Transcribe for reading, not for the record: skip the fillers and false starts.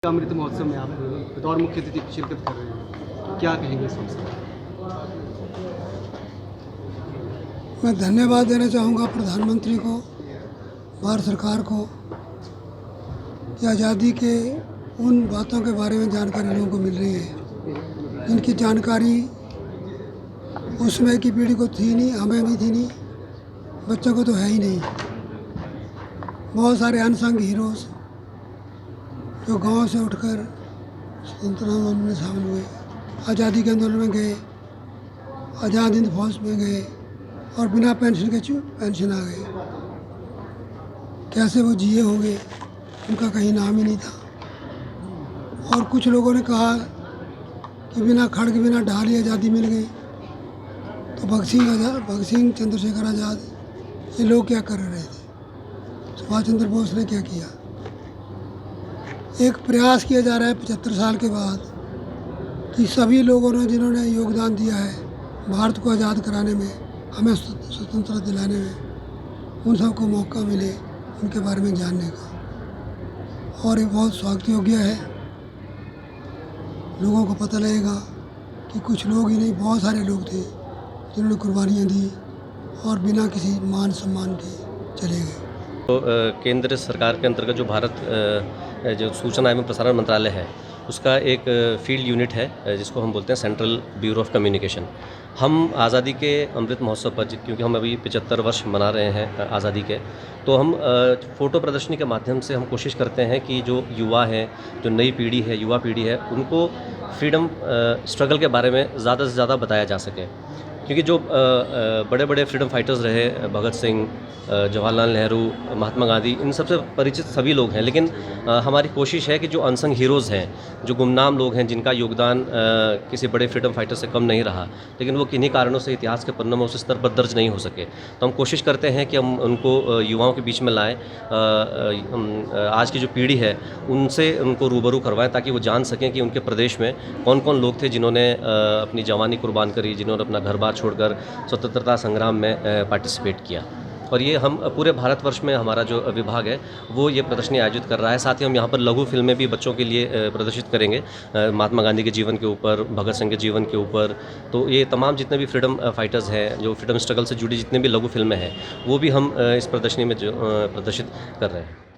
अमृत महोत्सव में आप बतौर मुख्य अतिथि शिरकत कर रहे हैं, तो क्या कहेंगे इस अवसर पर? मैं धन्यवाद देना चाहूँगा प्रधानमंत्री को, भारत सरकार को कि आज़ादी के उन बातों के बारे में जानकारी लोगों को मिल रही है जिनकी जानकारी उस समय की पीढ़ी को थी नहीं, हमें भी थी नहीं, बच्चों को तो है ही नहीं। बहुत सारे अनसंग हीरोज़ जो गांव से उठकर स्वतंत्रता आंदोलन में शामिल हुए, आज़ादी के आंदोलन में गए, आज़ाद हिंद फौज में गए और बिना पेंशन के पेंशन आ गए। कैसे वो जिए होंगे, उनका कहीं नाम ही नहीं था। और कुछ लोगों ने कहा कि बिना खड़ग बिना ढाल ही आज़ादी मिल गई। तो भगत सिंह चंद्रशेखर आज़ाद ये लोग क्या कर रहे थे, सुभाष चंद्र बोस ने क्या किया। एक प्रयास किया जा रहा है 75 साल के बाद कि सभी लोगों ने जिन्होंने योगदान दिया है भारत को आज़ाद कराने में, हमें स्वतंत्रता दिलाने में, उन सबको मौका मिले उनके बारे में जानने का। और ये बहुत स्वागत योग्य है। लोगों को पता लगेगा कि कुछ लोग ही नहीं, बहुत सारे लोग थे जिन्होंने कुर्बानियाँ दी और बिना किसी मान सम्मान के चले गए। तो केंद्र सरकार के अंतर्गत जो भारत जो सूचना एवं प्रसारण मंत्रालय है, उसका एक फील्ड यूनिट है जिसको हम बोलते हैं सेंट्रल ब्यूरो ऑफ कम्युनिकेशन। हम आज़ादी के अमृत महोत्सव पर, क्योंकि हम अभी 75 वर्ष मना रहे हैं आज़ादी के, तो हम फ़ोटो प्रदर्शनी के माध्यम से हम कोशिश करते हैं कि जो युवा हैं, जो नई पीढ़ी है, युवा पीढ़ी है, उनको फ्रीडम स्ट्रगल के बारे में ज़्यादा से ज़्यादा बताया जा सके। क्योंकि जो बड़े बड़े फ्रीडम फाइटर्स रहे, भगत सिंह, जवाहरलाल नेहरू, महात्मा गांधी, इन सबसे परिचित सभी लोग हैं, लेकिन हमारी कोशिश है कि जो अनसंग हीरोज़ हैं, जो गुमनाम लोग हैं, जिनका योगदान किसी बड़े फ्रीडम फाइटर से कम नहीं रहा, लेकिन वो किन्हीं कारणों से इतिहास के पन्नों में उस स्तर पर दर्ज नहीं हो सके, तो हम कोशिश करते हैं कि हम उनको युवाओं के बीच में लाएँ, आज की जो पीढ़ी है उनसे उनको रूबरू करवाएं, ताकि वो जान सकें कि उनके प्रदेश में कौन कौन लोग थे जिन्होंने अपनी जवानी कुर्बान करी, जिन्होंने अपना घर बार छोड़कर स्वतंत्रता संग्राम में पार्टिसिपेट किया। और ये हम पूरे भारतवर्ष में, हमारा जो विभाग है वो ये प्रदर्शनी आयोजित कर रहा है। साथ ही हम यहाँ पर लघु फिल्में भी बच्चों के लिए प्रदर्शित करेंगे, महात्मा गांधी के जीवन के ऊपर, भगत सिंह के जीवन के ऊपर। तो ये तमाम जितने भी फ्रीडम फाइटर्स हैं, जो फ्रीडम स्ट्रगल से जुड़ी जितने भी लघु फिल्में हैं, वो भी हम इस प्रदर्शनी में जो प्रदर्शित कर रहे हैं।